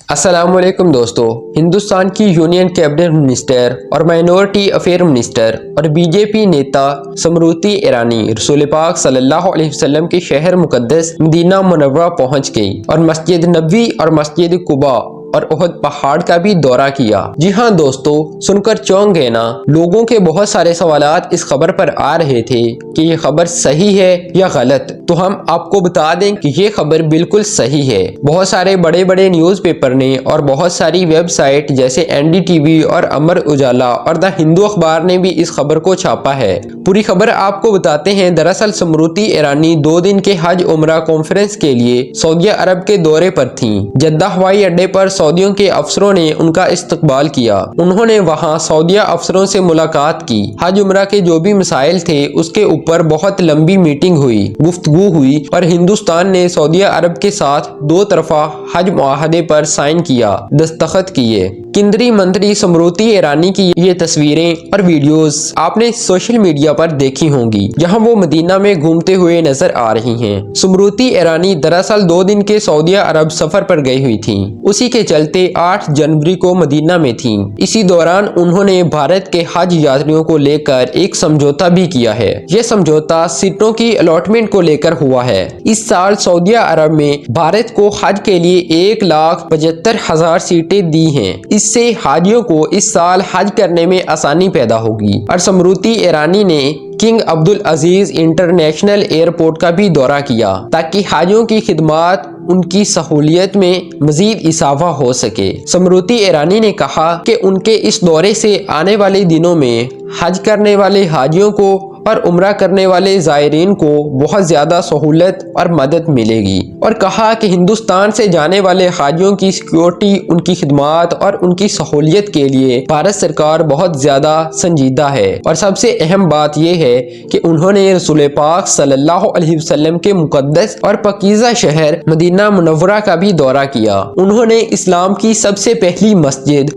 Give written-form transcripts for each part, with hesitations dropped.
السلام علیکم دوستو، ہندوستان کی یونین کیبنٹ منسٹر اور مائنورٹی افیئر منسٹر اور بی جے پی نیتا سمروتی ایرانی رسول پاک صلی اللہ علیہ وسلم کے شہر مقدس مدینہ منورہ پہنچ گئی اور مسجد نبوی اور مسجد قباء اور احد پہاڑ کا بھی دورہ کیا۔ جی ہاں دوستو، سن کر چونک گئے نا؟ لوگوں کے بہت سارے سوالات اس خبر پر آ رہے تھے کہ یہ خبر صحیح ہے یا غلط، تو ہم آپ کو بتا دیں کہ یہ خبر بالکل صحیح ہے۔ بہت سارے بڑے بڑے نیوز پیپر نے اور بہت ساری ویب سائٹ جیسے این ڈی ٹی وی اور امر اجالا اور دا ہندو اخبار نے بھی اس خبر کو چھاپا ہے۔ پوری خبر آپ کو بتاتے ہیں۔ دراصل سمروتی ایرانی 2 دن کے حج عمرہ کانفرنس کے لیے سعودیہ عرب کے دورے پر تھیں۔ جدہ ہوائی اڈے پر سعودیوں کے افسروں نے ان کا استقبال کیا۔ انہوں نے وہاں سعودیہ افسروں سے ملاقات کی۔ حج عمرہ کے جو بھی مسائل تھے اس کے اوپر بہت لمبی میٹنگ ہوئی، گفتگو ہوئی اور ہندوستان نے سعودیہ عرب کے ساتھ 2 طرفہ حج معاہدے پر سائن کیا، دستخط کیے۔ کیندری منتری سمروتی ایرانی کی یہ تصویریں اور ویڈیوز آپ نے سوشل میڈیا پر دیکھی ہوں گی، جہاں وہ مدینہ میں گھومتے ہوئے نظر آ رہی ہیں۔ سمروتی ایرانی دراصل 2 دن کے سعودیہ عرب سفر پر گئی ہوئی تھیں، اسی کے چلتے 8 جنوری کو مدینہ میں تھیں۔ اسی دوران انہوں نے بھارت کے حج یاتریوں کو لے کر ایک سمجھوتا بھی کیا ہے۔ یہ سمجھوتا سیٹوں کی الاٹمنٹ کو لے کر ہوا ہے۔ اس سال سعودیہ عرب میں بھارت کو حج کے لیے 1,75,000 سیٹیں دی ہیں۔ اس سے حاجیوں کو اس سال حج کرنے میں آسانی پیدا ہوگی۔ اور سمروتی ایرانی نے کنگ عبدالعزیز انٹرنیشنل ایئرپورٹ کا بھی دورہ کیا تاکہ حاجیوں کی خدمات ان کی سہولیت میں مزید اضافہ ہو سکے۔ سمروتی ایرانی نے کہا کہ ان کے اس دورے سے آنے والے دنوں میں حج کرنے والے حاجیوں کو اور عمرہ کرنے والے زائرین کو بہت زیادہ سہولت اور مدد ملے گی، اور کہا کہ ہندوستان سے جانے والے حاجیوں کی سیکیورٹی، ان کی خدمات اور ان کی سہولیت کے لیے بھارت سرکار بہت زیادہ سنجیدہ ہے۔ اور سب سے اہم بات یہ ہے کہ انہوں نے رسول پاک صلی اللہ علیہ وسلم کے مقدس اور پاکیزہ شہر مدینہ منورہ کا بھی دورہ کیا۔ انہوں نے اسلام کی سب سے پہلی مسجد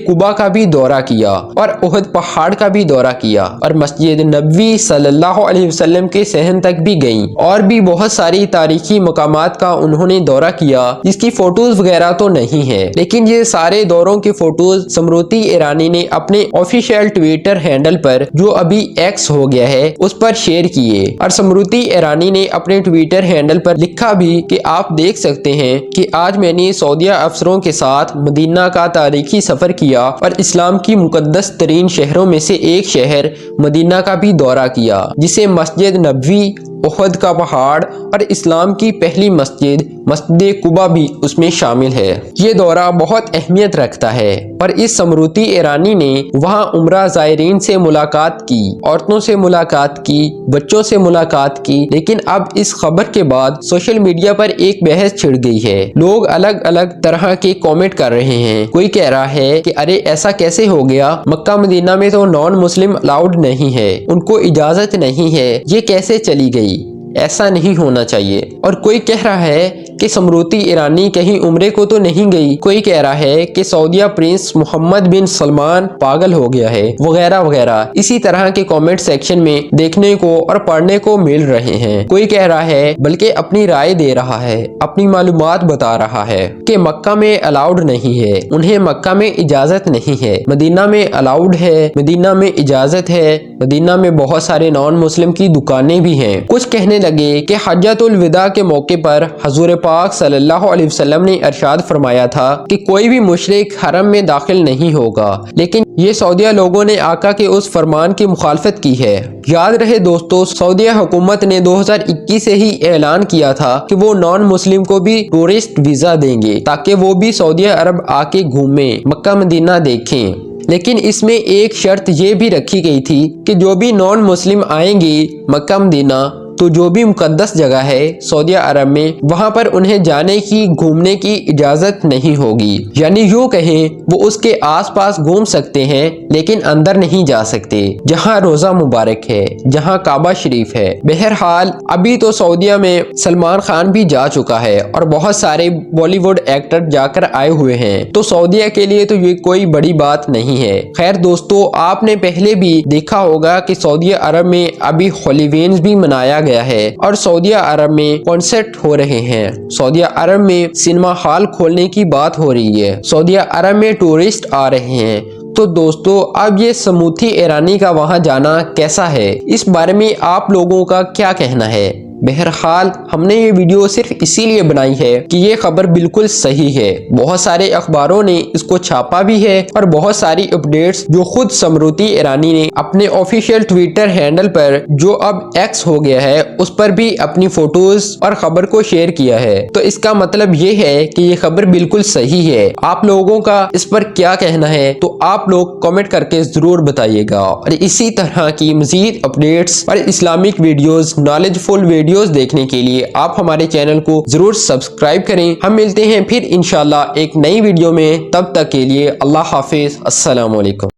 قباء کا بھی دورہ کیا اور احد پہاڑ کا بھی دورہ کیا، اور مسجد نبوی صلی اللہ علیہ وسلم کے صحن تک بھی گئیں، اور بھی بہت ساری تاریخی مقامات کا انہوں نے دورہ کیا جس کی فوٹوز وغیرہ تو نہیں ہے، لیکن یہ سارے دوروں کے فوٹوز سمروتی ایرانی نے اپنے آفیشیل ٹویٹر ہینڈل پر، جو ابھی ایکس ہو گیا ہے، اس پر شیئر کیے۔ اور سمروتی ایرانی نے اپنے ٹویٹر ہینڈل پر لکھا بھی کہ آپ دیکھ سکتے ہیں کہ آج میں نے سعودیہ افسروں کے ساتھ مدینہ کا تاریخی سفر کیا اور اسلام کی مقدس ترین شہروں میں سے ایک شہر مدینہ کا بھی دورہ کیا، جسے مسجد نبوی، احد کا پہاڑ اور اسلام کی پہلی مسجد قباء بھی اس میں شامل ہے۔ یہ دورہ بہت اہمیت رکھتا ہے، اور اس سمروتی ایرانی نے وہاں عمرہ زائرین سے ملاقات کی، عورتوں سے ملاقات کی، بچوں سے ملاقات کی۔ لیکن اب اس خبر کے بعد سوشل میڈیا پر ایک بحث چھڑ گئی ہے۔ لوگ الگ الگ طرح کے کامنٹ کر رہے ہیں۔ کوئی کہہ رہا ہے کہ ارے ایسا کیسے ہو گیا، مکہ مدینہ میں تو نان مسلم الاؤڈ نہیں ہے، ان کو اجازت نہیں ہے، یہ کیسے چلی گئی، ایسا نہیں ہونا چاہیے۔ اور کوئی کہہ رہا ہے کہ سمروتی ایرانی کہیں عمرے کو تو نہیں گئی، کوئی کہہ رہا ہے کہ سعودیہ پرنس محمد بن سلمان پاگل ہو گیا ہے، وغیرہ وغیرہ۔ اسی طرح کے کامنٹ سیکشن میں دیکھنے کو اور پڑھنے کو مل رہے ہیں۔ کوئی کہہ رہا ہے، بلکہ اپنی رائے دے رہا ہے، اپنی معلومات بتا رہا ہے کہ مکہ میں الاؤڈ نہیں ہے، انہیں مکہ میں اجازت نہیں ہے، مدینہ میں الاؤڈ ہے، مدینہ میں اجازت ہے، مدینہ میں بہت سارے نان مسلم کی دکانیں بھی ہیں۔ کچھ کہنے لگے کہ حجۃ الوداع کے موقع پر حضور پاک صلی اللہ علیہ وسلم نے ارشاد فرمایا تھا کہ کوئی بھی مشرک حرم میں داخل نہیں ہوگا، لیکن یہ سعودیہ لوگوں نے آقا کے اس فرمان کی مخالفت کی ہے۔ یاد رہے دوستو، سعودیہ حکومت نے 2021 سے ہی اعلان کیا تھا کہ وہ نان مسلم کو بھی ٹورسٹ ویزا دیں گے تاکہ وہ بھی سعودیہ عرب آ کے گھومیں، مکہ مدینہ دیکھیں۔ لیکن اس میں ایک شرط یہ بھی رکھی گئی تھی کہ جو بھی نان مسلم آئیں گے مکہ مدینہ، تو جو بھی مقدس جگہ ہے سعودیہ عرب میں، وہاں پر انہیں جانے کی، گھومنے کی اجازت نہیں ہوگی۔ یعنی یوں کہیں وہ اس کے آس پاس گھوم سکتے ہیں لیکن اندر نہیں جا سکتے، جہاں روزہ مبارک ہے، جہاں کعبہ شریف ہے۔ بہرحال ابھی تو سعودیہ میں سلمان خان بھی جا چکا ہے اور بہت سارے بالی ووڈ ایکٹر جا کر آئے ہوئے ہیں، تو سعودیہ کے لیے تو یہ کوئی بڑی بات نہیں ہے۔ خیر دوستو، آپ نے پہلے بھی دیکھا ہوگا کہ سعودیہ عرب میں ابھی ہولی وینز بھی منایا گیا گیا ہے اور سعودیہ عرب میں کانسرٹ ہو رہے ہیں، سعودیہ عرب میں سنیما ہال کھولنے کی بات ہو رہی ہے، سعودیہ عرب میں ٹورسٹ آ رہے ہیں۔ تو دوستو اب یہ سمرتی ایرانی کا وہاں جانا کیسا ہے، اس بارے میں آپ لوگوں کا کیا کہنا ہے؟ بہرحال ہم نے یہ ویڈیو صرف اسی لیے بنائی ہے کہ یہ خبر بالکل صحیح ہے، بہت سارے اخباروں نے اس کو چھاپا بھی ہے اور بہت ساری اپڈیٹس جو خود سمرتی ایرانی نے اپنے آفیشیل ٹویٹر ہینڈل پر، جو اب ایکس ہو گیا ہے، اس پر بھی اپنی فوٹوز اور خبر کو شیئر کیا ہے۔ تو اس کا مطلب یہ ہے کہ یہ خبر بالکل صحیح ہے۔ آپ لوگوں کا اس پر کیا کہنا ہے تو آپ لوگ کامنٹ کر کے ضرور بتائیے گا، اور اسی طرح کی مزید اپڈیٹس اور اسلامک ویڈیوز، نالج فل ویڈیوز دیکھنے کے لیے آپ ہمارے چینل کو ضرور سبسکرائب کریں۔ ہم ملتے ہیں پھر انشاءاللہ ایک نئی ویڈیو میں، تب تک کے لیے اللہ حافظ، السلام علیکم۔